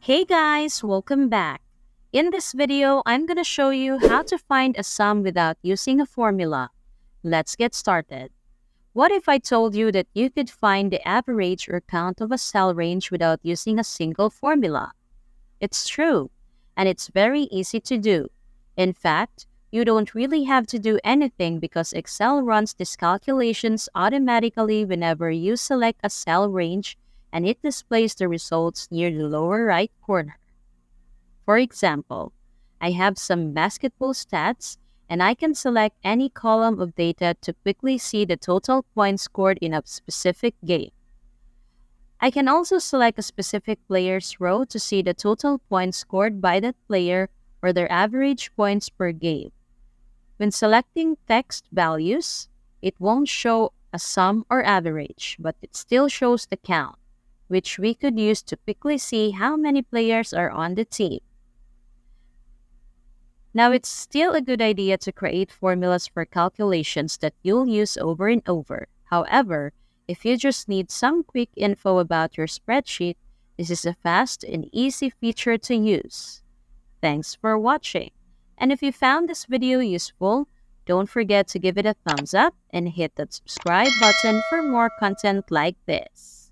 Hey guys, welcome back. In this video, I'm going to show you how to find a sum without using a formula. Let's get started. What if I told you that you could find the average or count of a cell range without using a single formula? It's true, and it's very easy to do. In fact, you don't really have to do anything because Excel runs these calculations automatically whenever you select a cell range and it displays the results near the lower right corner. For example, I have some basketball stats and I can select any column of data to quickly see the total points scored in a specific game. I can also select a specific player's row to see the total points scored by that player or their average points per game. When selecting text values, it won't show a sum or average, but it still shows the count, which we could use to quickly see how many players are on the team. Now, it's still a good idea to create formulas for calculations that you'll use over and over. However, if you just need some quick info about your spreadsheet, this is a fast and easy feature to use. Thanks for watching. And if you found this video useful, don't forget to give it a thumbs up and hit that subscribe button for more content like this.